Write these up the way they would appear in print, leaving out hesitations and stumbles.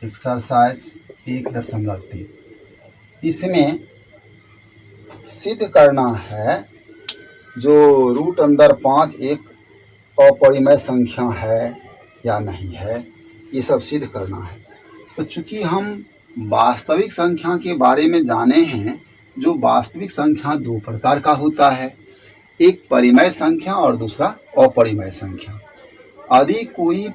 Exercise 1.3 इसमें सिद्ध करना है जो रूट अंदर 5 एक अपरिमेय संख्या है या नहीं है, ये सब सिद्ध करना है। तो चूंकि हम वास्तविक संख्या के बारे में जाने हैं, जो वास्तविक संख्या दो प्रकार का होता है, एक परिमेय संख्या और दूसरा अपरिमेय संख्या। यदि कोई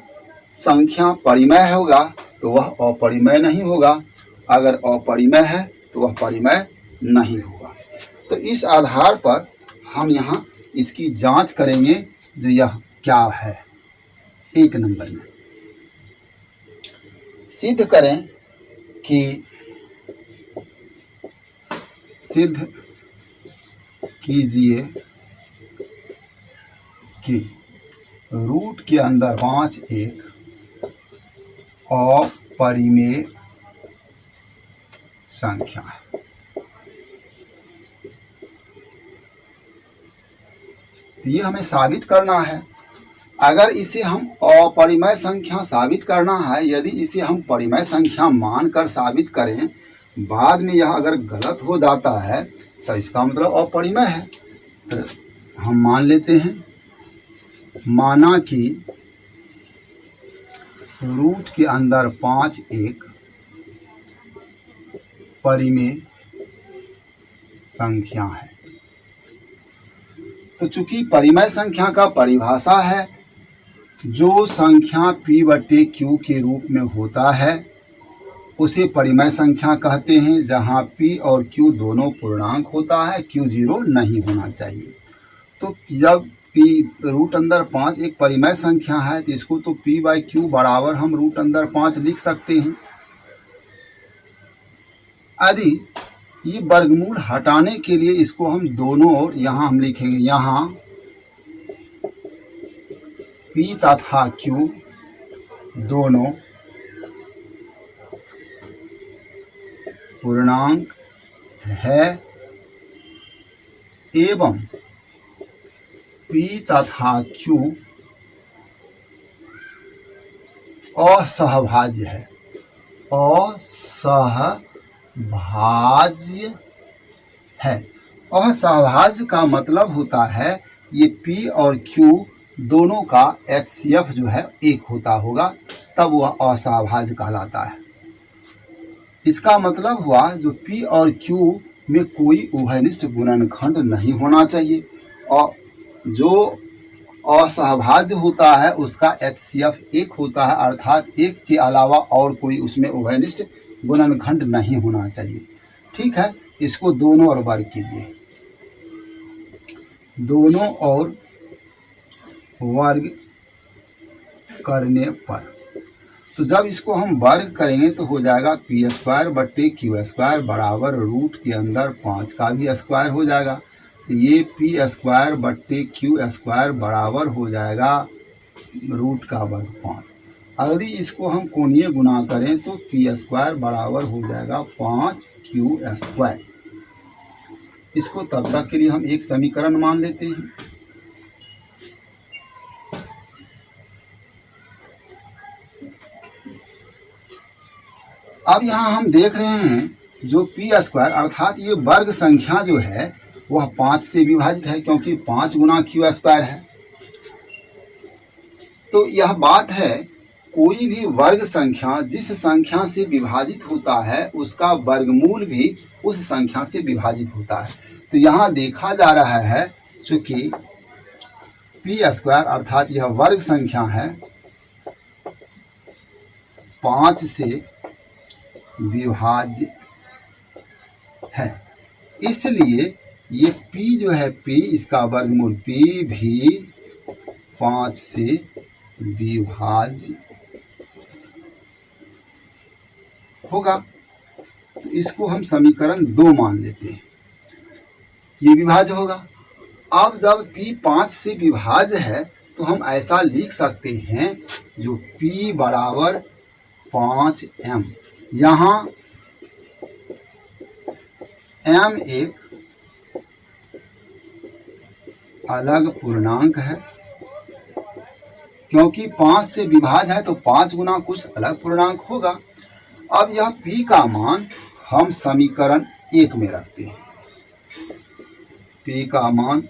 संख्या परिमेय होगा तो वह अपरिमेय नहीं होगा, अगर अपरिमेय है तो वह परिमेय नहीं होगा। तो इस आधार पर हम यहाँ इसकी जांच करेंगे जो यह क्या है। 1 नंबर में सिद्ध करें कि सिद्ध कीजिए कि रूट के अंदर 5 एक अपरिमेय संख्या है। ये हमें साबित करना है। अगर इसे हम अपरिमेय संख्या साबित करना है, यदि इसे हम परिमेय संख्या मानकर साबित करें, बाद में यह अगर गलत हो जाता है तो इसका मतलब अपरिमेय है। तो हम मान लेते हैं, माना कि रूट के अंदर 5 एक परिमेय संख्या है। तो चूंकि परिमेय संख्या का परिभाषा है, जो संख्या p/q के रूप में होता है उसे परिमेय संख्या कहते हैं, जहां p और q दोनों पूर्णांक होता है, q 0 नहीं होना चाहिए। तो जब p रूट अंदर 5 एक परिमेय संख्या है तो इसको तो p/q बराबर हम रूट अंदर 5 लिख सकते हैं। यदि ये वर्गमूल हटाने के लिए इसको हम दोनों ओर यहाँ हम लिखेंगे, यहाँ p तथा q दोनों पूर्णांक है एवं p तथा q असहभाज्य है। असहभाज्य है। असहभाज्य का मतलब होता है ये p और q दोनों का HCF जो है एक होता होगा, तब वह असहभाज्य कहलाता है। इसका मतलब हुआ जो p और q में कोई उभयनिष्ठ गुणनखंड नहीं होना चाहिए, और जो असहभाज्य होता है उसका HCF एक होता है, अर्थात एक के अलावा और कोई उसमें उभयनिष्ठ गुणनखंड नहीं होना चाहिए। ठीक है, इसको दोनों ओर वर्ग कीजिए। दोनों ओर वर्ग करने पर, तो जब इसको हम वर्ग करेंगे तो हो जाएगा p² / q² बराबर रूट के अंदर 5 का भी स्क्वायर हो जाएगा। तो ये p² / q² बराबर हो जाएगा रूट का वर्ग 5। यदि इसको हम कोणीय गुणा करें तो p² बराबर हो जाएगा 5q²। इसको तब तक के लिए हम एक समीकरण मान लेते हैं। अब यहाँ हम देख रहे हैं जो p² अर्थात ये वर्ग संख्या जो है वह 5 से विभाजित है, क्योंकि 5 गुना q² है। तो यह बात है, कोई भी वर्ग संख्या जिस संख्या से विभाजित होता है उसका वर्गमूल भी उस संख्या से विभाजित होता है। तो यहाँ देखा जा रहा है चूंकि p² अर्थात यह वर्ग संख्या है 5 से विभाज्य है, इसलिए ये p जो है p इसका वर्गमूल p भी 5 से विभाज्य होगा। तो इसको हम समीकरण 2 मान लेते हैं, ये विभाज्य होगा। अब जब p 5 से विभाज्य है तो हम ऐसा लिख सकते हैं जो p बराबर 5m, यहाँ m एक अलग पूर्णांक है, क्योंकि 5 से विभाज्य है तो 5 गुना कुछ अलग पूर्णांक होगा। अब यह p का मान हम समीकरण 1 में रखते हैं। p का मान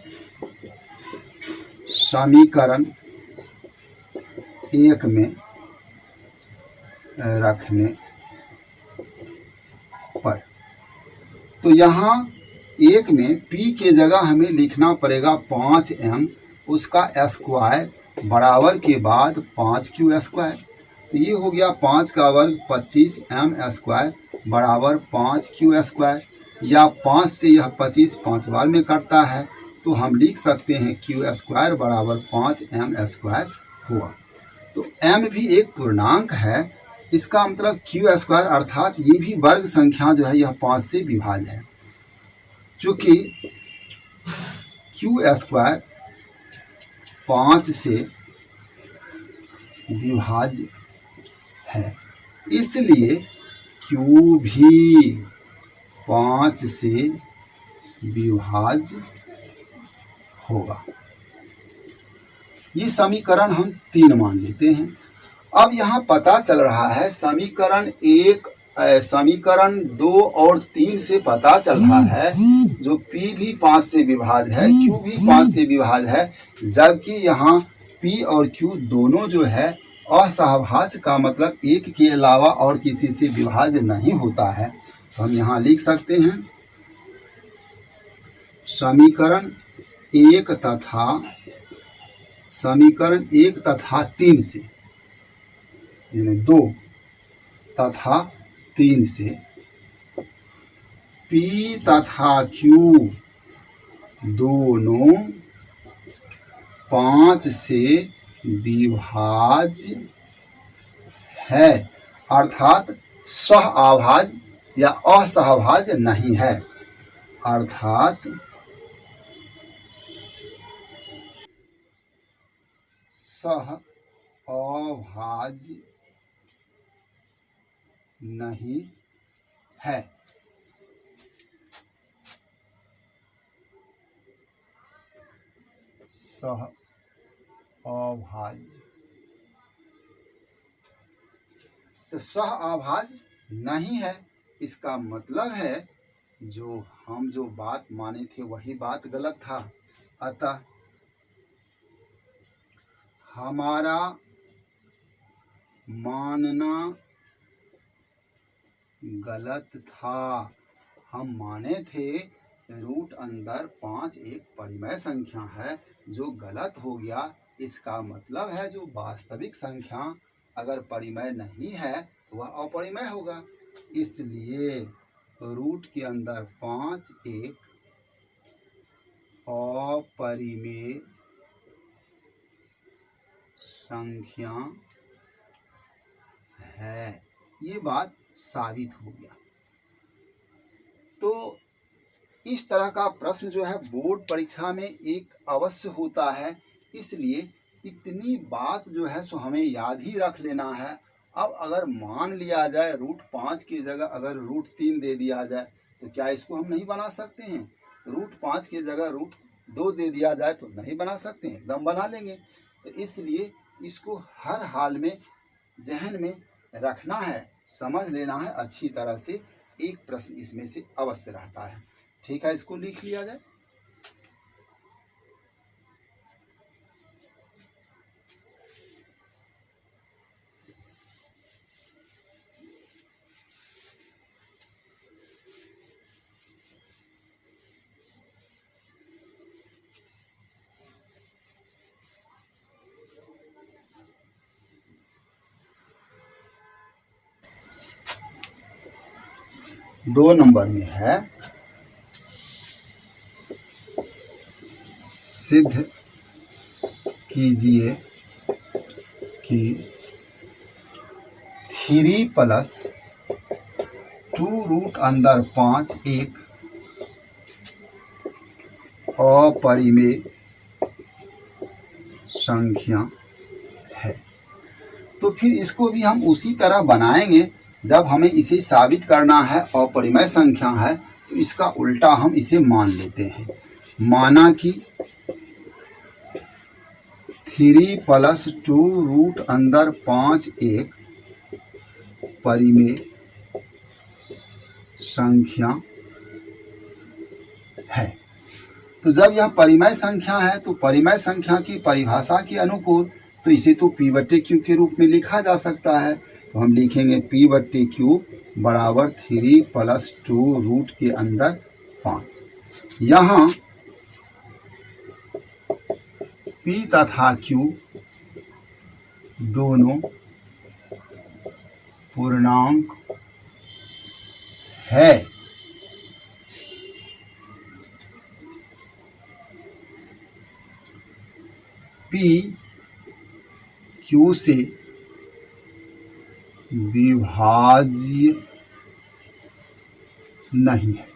समीकरण 1 में रखने पर, तो यहाँ 1 में p के जगह हमें लिखना पड़ेगा 5m उसका स्क्वायर बराबर के बाद 5q स्क्वायर। तो ये हो गया 5 का वर्ग 25m स्क्वायर बराबर 5q स्क्वायर, या 5 से यह 25 5 बार में कटता है, तो हम लिख सकते हैं q स्क्वायर बराबर 5m स्क्वायर हुआ। तो m भी एक पूर्णांक है, इसका मतलब q स्क्वायर अर्थात ये भी वर्ग संख्या जो है यह 5 से विभाज्य है। चूँकि q स्क्वायर 5 से विभाज्य है, इसलिए q भी 5 से विभाज्य होगा। ये समीकरण हम 3 मान लेते हैं। अब यहाँ पता चल रहा है समीकरण 2 और 3 से पता चल रहा है जो p भी 5 से विभाज्य है, q भी 5 से विभाज्य है, जबकि यहाँ p और q दोनों जो है असहभाज्य का मतलब एक के अलावा और किसी से विभाज्य नहीं होता है। तो हम यहाँ लिख सकते हैं समीकरण 1 तथा 3 से, यानी 2 तथा 3 से p तथा q दोनों 5 से विभाज्य है, अर्थात सहअभाज्य या असहभाज्य नहीं है, अर्थात सहअभाज्य नहीं है। सहअभाज्य, तो सहअभाज्य नहीं है, इसका मतलब है हम जो बात माने थे वही बात गलत था। अतः हमारा मानना गलत था। हम माने थे रूट अंदर 5 एक परिमेय संख्या है, जो गलत हो गया। इसका मतलब है जो वास्तविक संख्या अगर परिमेय नहीं है तो वह अपरिमेय होगा। इसलिए रूट के अंदर 5 एक अपरिमेय संख्या है, ये बात साबित हो गया। तो इस तरह का प्रश्न जो है बोर्ड परीक्षा में एक अवश्य होता है, इसलिए इतनी बात जो है सो हमें याद ही रख लेना है। अब अगर मान लिया जाए रूट 5 की जगह अगर रूट 3 दे दिया जाए तो क्या इसको हम नहीं बना सकते हैं? रूट 5 की जगह रूट 2 दे दिया जाए तो नहीं बना सकते हैं? एकदम बना लेंगे। तो इसलिए इसको हर हाल में जहन में रखना है, समझ लेना है अच्छी तरह से। एक प्रश्न इसमें से अवश्य रहता है। ठीक है, इसको लिख लिया जाए। दो नंबर में है सिद्ध कीजिए कि 3 + 2 रूट अंदर 5 एक अपरिमेय संख्या है। तो फिर इसको भी हम उसी तरह बनाएंगे। जब हमें इसे साबित करना है अपरिमेय संख्या है तो इसका उल्टा हम इसे मान लेते हैं। माना कि 3 + 2 रूट अंदर 5 एक परिमेय संख्या है। तो जब यह परिमेय संख्या है तो परिमेय संख्या की परिभाषा के अनुकूल तो इसे तो p बट्टे क्यू के रूप में लिखा जा सकता है। तो हम लिखेंगे p बट्टे क्यू बराबर 3 + 2 रूट के अंदर 5। यहाँ p तथा q दोनों पूर्णांक है। p q से विभाज्य नहीं है।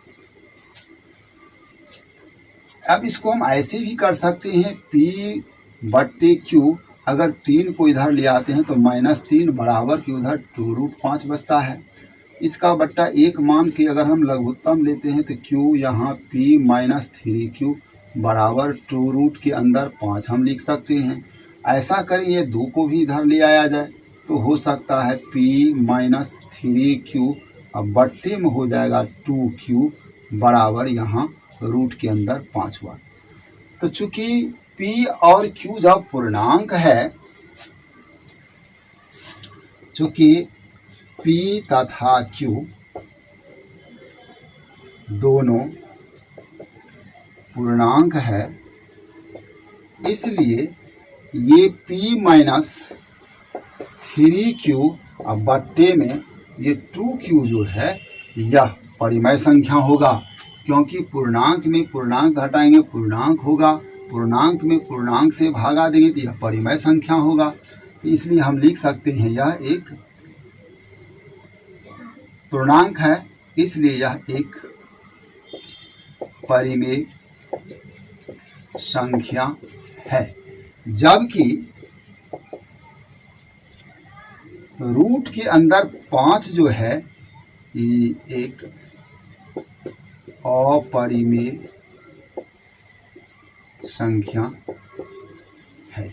अब इसको हम ऐसे भी कर सकते हैं, p बट्टे q अगर 3 को इधर ले आते हैं तो -3 बराबर की उधर 2√5 बचता है। इसका बट्टा 1 मान के अगर हम लघुत्तम लेते हैं तो q यहाँ p - 3q बराबर 2 रूट के अंदर 5 हम लिख सकते हैं। ऐसा करें ये 2 को भी इधर ले आया जाए तो हो सकता है p - 3q अब बट्टे में हो जाएगा 2q बराबर यहाँ रूट के अंदर 5 हुआ। तो चूंकि p और q जब पूर्णांक है, चूंकि p तथा q दोनों पूर्णांक है, इसलिए ये p - 3q अब बट्टे में ये 2q जो है यह परिमेय संख्या होगा, क्योंकि पूर्णांक में पूर्णांक घटाएंगे पूर्णांक होगा, पूर्णांक में पूर्णांक से भागा देंगे तो यह परिमेय संख्या होगा। तो इसलिए हम लिख सकते हैं यह एक पूर्णांक है, इसलिए यह एक परिमेय संख्या है। जबकि रूट के अंदर 5 जो है ये एक अपरिमेय संख्या है।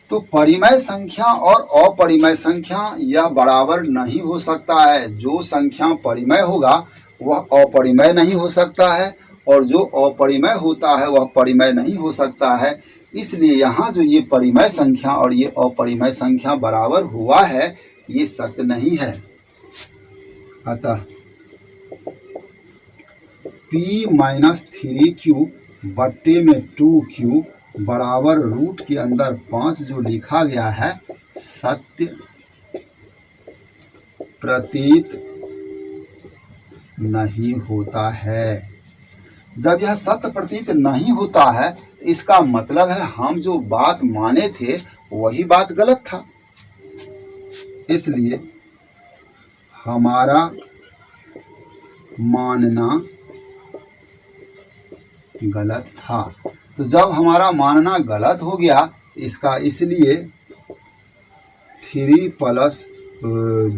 तो परिमेय संख्या और अपरिमेय संख्या यह बराबर नहीं हो सकता है। जो संख्या परिमेय होगा वह अपरिमेय नहीं हो सकता है और जो अपरिमेय होता है वह परिमेय नहीं हो सकता है। इसलिए यहाँ जो ये परिमेय संख्या और ये अपरिमेय संख्या बराबर हुआ है ये सत्य नहीं है। अतः p - 3q बट्टे में 2q बराबर रूट के अंदर 5 जो लिखा गया है सत्य प्रतीत नहीं होता है। जब यह सत्य प्रतीत नहीं होता है इसका मतलब है हम जो बात माने थे वही बात गलत था, इसलिए हमारा मानना गलत था। तो जब हमारा मानना गलत हो गया इसका, इसलिए 3 +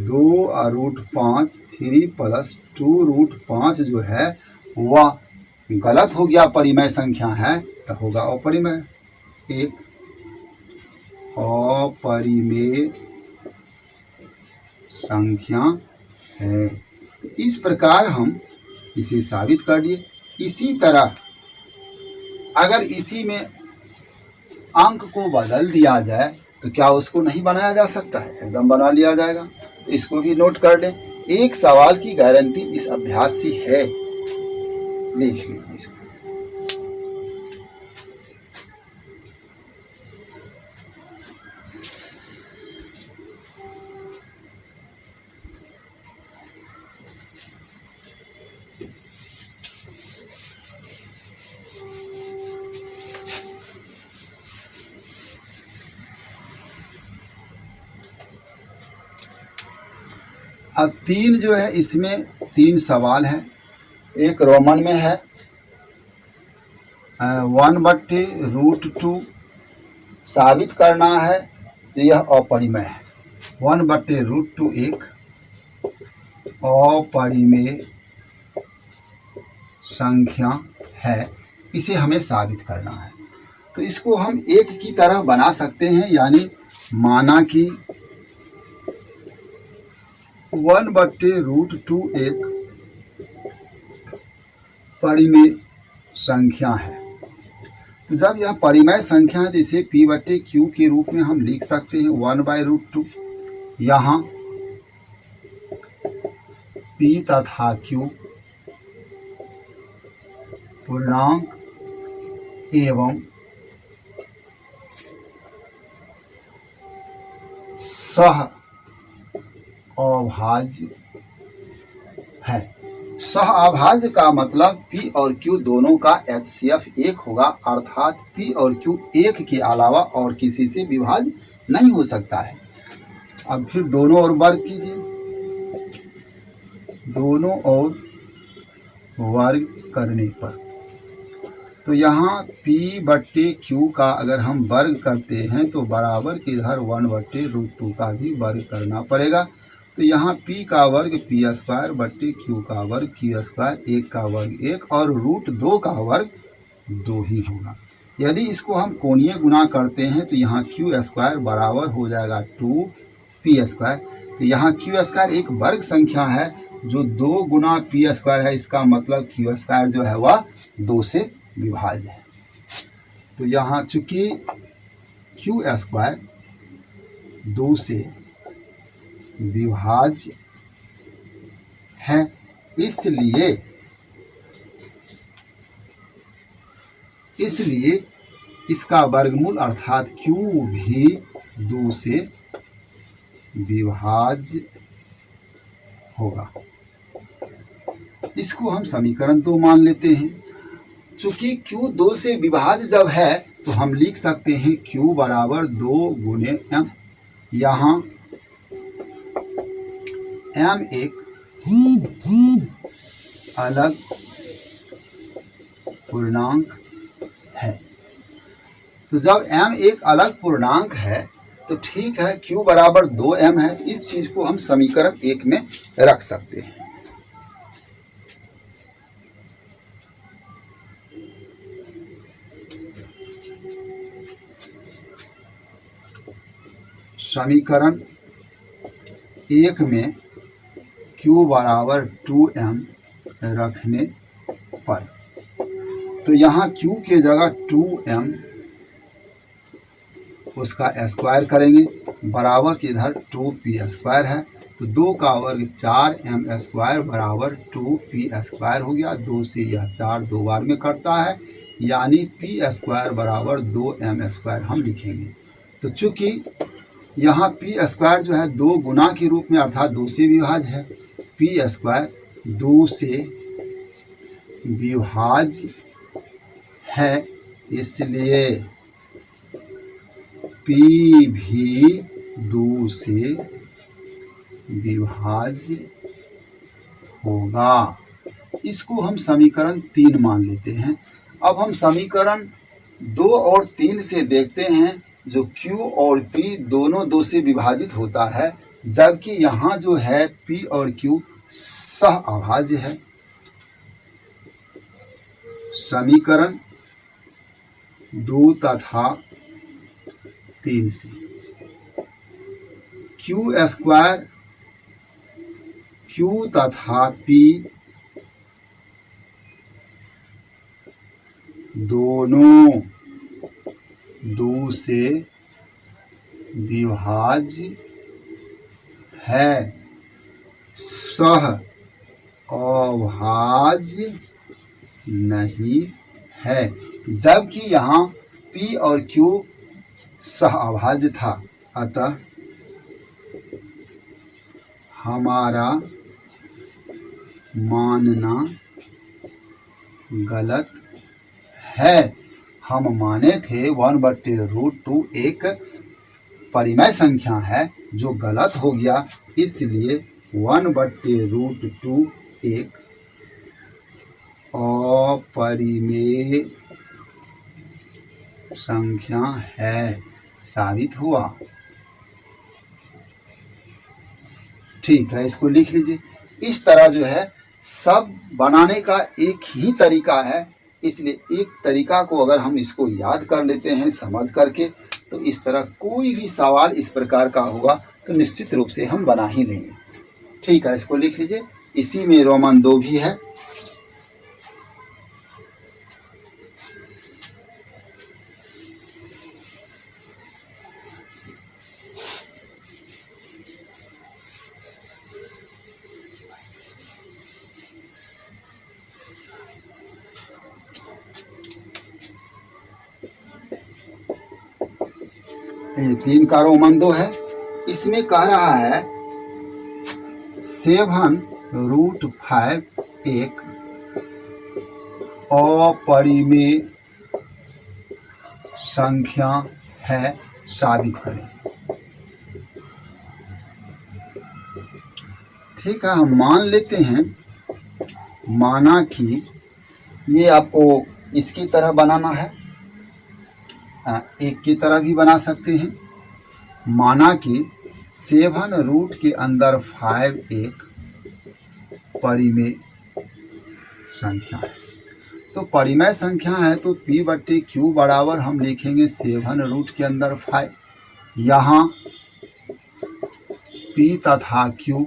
2√5 3 + 2√5 जो है वह गलत हो गया, परिमेय संख्या है तो होगा अपरिमेय। एक अपरिमेय संख्या है। इस प्रकार हम इसे साबित कर दिए। इसी तरह अगर इसी में अंक को बदल दिया जाए तो क्या उसको नहीं बनाया जा सकता है? एकदम बना लिया जाएगा। तो इसको भी नोट कर लें। एक सवाल की गारंटी इस अभ्यास से है, लिख लीजिए इसको। अब 3 जो है इसमें 3 सवाल है। एक रोमन में है 1/√2 साबित करना है तो यह अपरिमेय है। 1/√2 एक अपरिमेय संख्या है, इसे हमें साबित करना है। तो इसको हम एक की तरह बना सकते हैं, यानी माना कि 1/√2 एक परिमेय संख्या है। तो जब यह परिमेय संख्या है तो इसे p/q के रूप में हम लिख सकते हैं 1/√2। यहाँ p तथा q पूर्णांक एवं सह अभाज्य है। सह अभाज्य का मतलब p और q दोनों का HCF 1 होगा, अर्थात p और q 1 के अलावा और किसी से विभाज्य नहीं हो सकता है। अब फिर दोनों ओर वर्ग कीजिए, दोनों ओर वर्ग करने पर तो यहाँ p/q का अगर हम वर्ग करते हैं तो बराबर के इधर 1/√2 का भी वर्ग करना पड़ेगा। तो यहाँ p का वर्ग p² का वर्ग q², 1 का वर्ग 1 और √2 का वर्ग 2 ही होगा। यदि इसको हम कोणीय गुना करते हैं तो यहाँ q² बराबर हो जाएगा 2p²। तो यहाँ q² एक वर्ग संख्या है जो 2 गुना p² है, इसका मतलब q² जो है वह 2 से विभाज्य है। तो यहाँ चूंकि q² 2 से विभाज्य है, इसलिए इसका वर्गमूल अर्थात q भी 2 से विभाज्य होगा। इसको हम समीकरण 2 मान लेते हैं। चूंकि q 2 से विभाज्य जब है तो हम लिख सकते हैं q बराबर 2 गुने m। यहाँ m एक अलग पूर्णांक है। तो जब m एक अलग पूर्णांक है तो ठीक है, q बराबर 2m है। इस चीज को हम समीकरण 1 में रख सकते हैं। समीकरण 1 में q बराबर 2m रखने पर तो यहाँ q के जगह 2m उसका स्क्वायर करेंगे, बराबर के इधर 2p² है। तो 2 का वर्ग 4m² बराबर 2p² हो गया। 2 से यह 4 2 बार में कटता है, यानी p² बराबर 2m² हम लिखेंगे। तो चूंकि यहाँ p² जो है 2 गुना के रूप में अर्थात 2 से विभाज्य है, p² 2 से विभाज्य है, इसलिए p भी 2 से विभाज्य होगा। इसको हम समीकरण 3 मान लेते हैं। अब हम समीकरण 2 और 3 से देखते हैं, जो q और p दोनों 2 से विभाजित होता है, जबकि यहाँ जो है p और q सह अभाज्य है। समीकरण 2 तथा 3 से q तथा p दोनों 2 से विभाज्य है, सह अभाज्य नहीं है। जबकि यहाँ p और q सह अभाज्य था, अतः हमारा मानना गलत है। हम माने थे 1/√2 एक परिमेय संख्या है, जो गलत हो गया, इसलिए 1/√2 एक अपरिमेय संख्या है, साबित हुआ। ठीक है, इसको लिख लीजिए। इस तरह जो है सब बनाने का एक ही तरीका है, इसलिए एक तरीका को अगर हम इसको याद कर लेते हैं समझ करके, तो इस तरह कोई भी सवाल इस प्रकार का होगा तो निश्चित रूप से हम बना ही लेंगे। ठीक है, इसको लिख लीजिए। इसी में रोमन 2 भी है। ये 3 का रोमन 2 है। इसमें कह रहा है 7√5 एक अपरिमेय संख्या है, साबित करें। ठीक है, हम मान लेते हैं, माना कि ये आपको इसकी तरह बनाना है, एक की तरह भी बना सकते हैं। माना कि 7 रूट के अंदर 5 एक परिमेय संख्या है। तो परिमेय संख्या है तो P/Q बराबर हम लिखेंगे 7 रूट के अंदर 5। यहाँ P तथा Q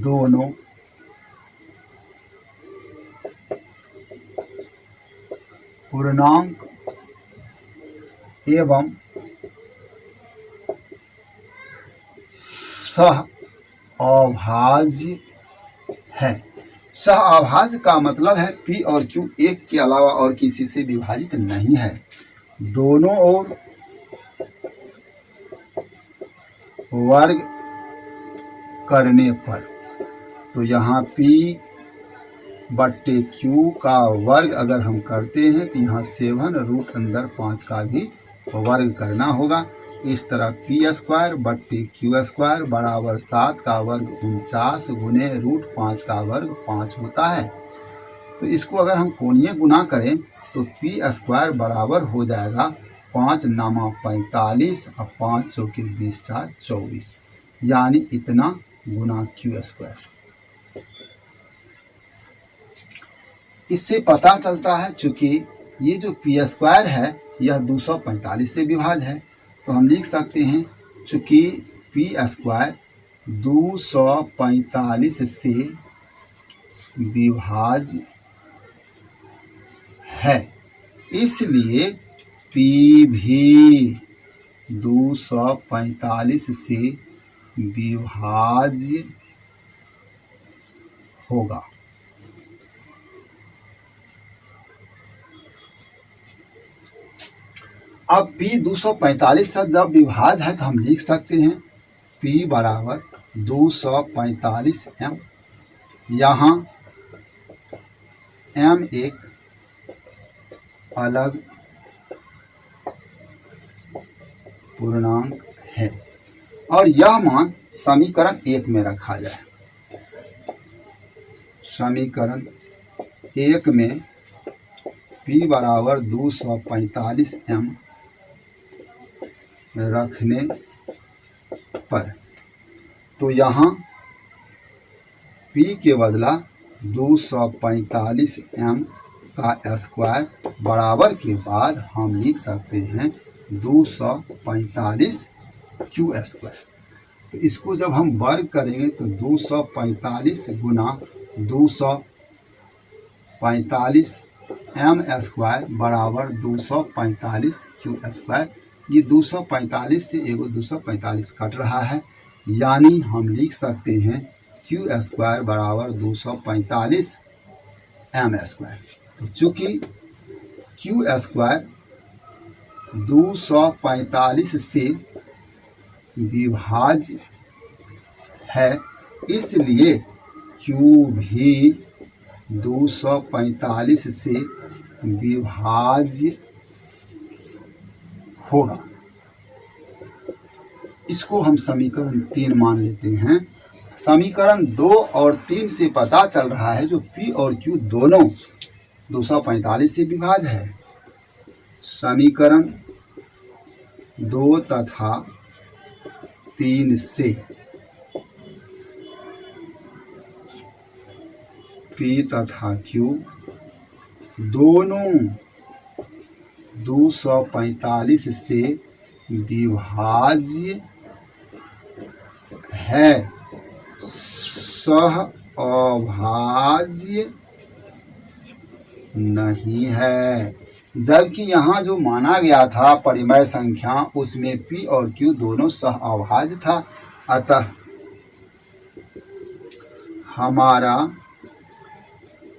दोनों पूर्णांक एवं सह अभाज्य है। सह अभाज्य का मतलब है P और Q एक के अलावा और किसी से विभाजित नहीं है। दोनों ओर वर्ग करने पर, तो यहाँ P/Q का वर्ग अगर हम करते हैं तो यहाँ 7 रूट अंदर 5 का भी वर्ग करना होगा। इस तरह P² / Q² बराबर 7 का वर्ग 49 गुने रूट 5 का वर्ग 5 होता है। तो इसको अगर हम कोणीय गुना करें तो P² बराबर हो जाएगा 5 नामा 45 और 5 चौके 20 4 24, यानी इतना गुना Q²। इससे पता चलता है चूंकि ये जो P² है यह 245 से विभाज्य है, तो हम लिख सकते हैं चूंकि P² 245 से विभाज्य है, इसलिए P भी 245 से विभाज्य होगा। अब P 245 से जब विभाज्य है तो हम लिख सकते हैं P बराबर 245 M। यहाँ M एक अलग पूर्णांक है और यह मान समीकरण 1 में रखा जाए। समीकरण 1 में P बराबर 245 M रखने पर, तो यहाँ P के बदला 245 M का स्क्वायर बराबर के बाद हम लिख सकते हैं 245 Q²। तो इसको जब हम वर्ग करेंगे तो 245 गुना 245 M² बराबर 245 Q²। ये 245 से एगो 245 कट रहा है, यानी हम लिख सकते हैं Q² बराबर 245 M²। तो चूँकि Q² 245 से विभाज्य है, इसलिए Q भी 245 से विभाज्य होगा। इसको हम समीकरण 3 मान लेते हैं। समीकरण 2 और 3 से पता चल रहा है जो P और Q दोनों 245 से विभाज्य है। समीकरण 2 तथा 3 से P तथा Q दोनों 245 से विभाज्य है, सह अभाज्य नहीं है। जबकि यहाँ जो माना गया था परिमेय संख्या उसमें P और Q दोनों सह अभाज्य था, अतः हमारा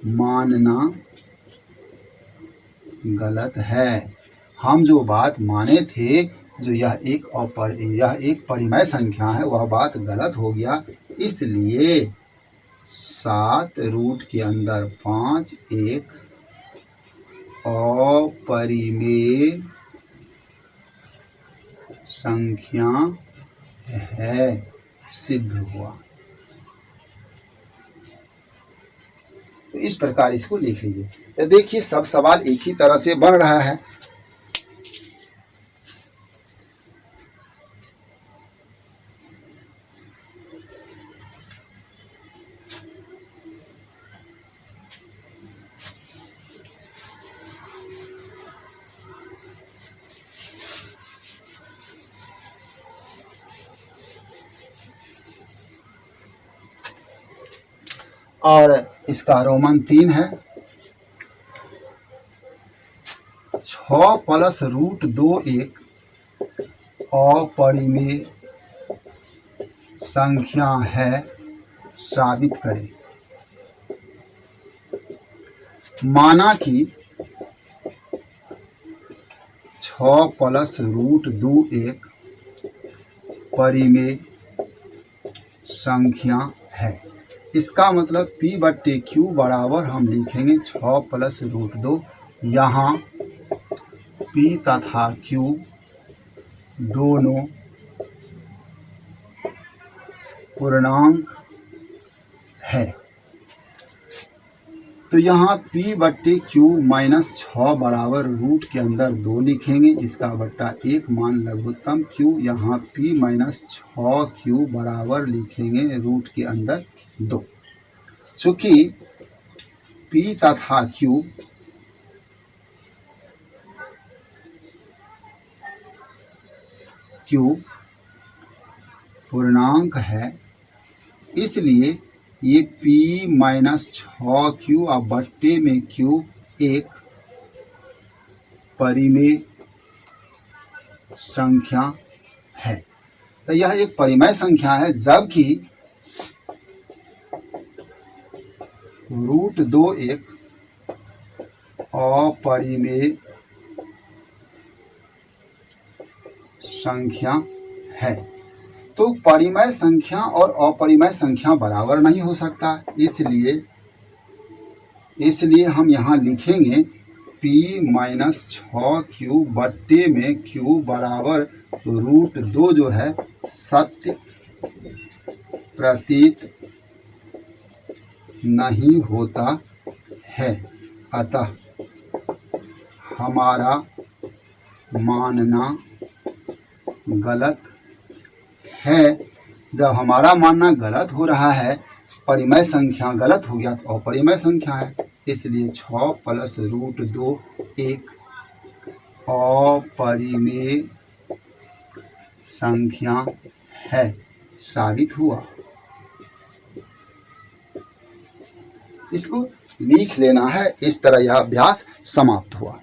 मानना गलत है। हम जो बात माने थे जो यह एक परिमेय संख्या है वह बात गलत हो गया। इसलिए 7 रूट के अंदर 5 एक अपरिमेय संख्या है, सिद्ध हुआ। तो इस प्रकार इसको लिख लीजिए। तो देखिए सब सवाल एक ही तरह से बन रहा है। और इसका रोमन 3 है। 6 प्लस रूट 2 एक अपरिमेय संख्या है, साबित करें। माना कि 6 प्लस रूट 2 एक परिमेय संख्या है। इसका मतलब P/Q बराबर हम लिखेंगे 6 प्लस रूट 2। यहाँ P तथा Q दोनों पूर्णांक है। तो यहाँ P/Q माइनस 6 बराबर रूट के अंदर 2 लिखेंगे, इसका बट्टा 1 मान लघुत्तम Q। यहाँ P माइनस 6Q बराबर लिखेंगे रूट के अंदर 2। चूँकि P तथा Q पूर्णांक है, इसलिए ये P माइनस 6Q और बट्टे में Q एक परिमेय संख्या है। तो यह एक परिमेय संख्या है, जबकि रूट 2 एक अपरिमेय संख्या है। तो परिमेय संख्या और अपरिमेय संख्या बराबर नहीं हो सकता, इसलिए हम यहाँ लिखेंगे P माइनस 6Q बट्टे में Q बराबर रूट 2 जो है सत्य प्रतीत नहीं होता है। अतः हमारा मानना गलत है। जब हमारा मानना गलत हो रहा है, परिमेय संख्या गलत हो गया तो अपरिमेय संख्या है, इसलिए 6 प्लस रूट 2 एक अपरिमेय संख्या है, साबित हुआ। इसको लिख लेना है। इस तरह यह अभ्यास समाप्त हुआ।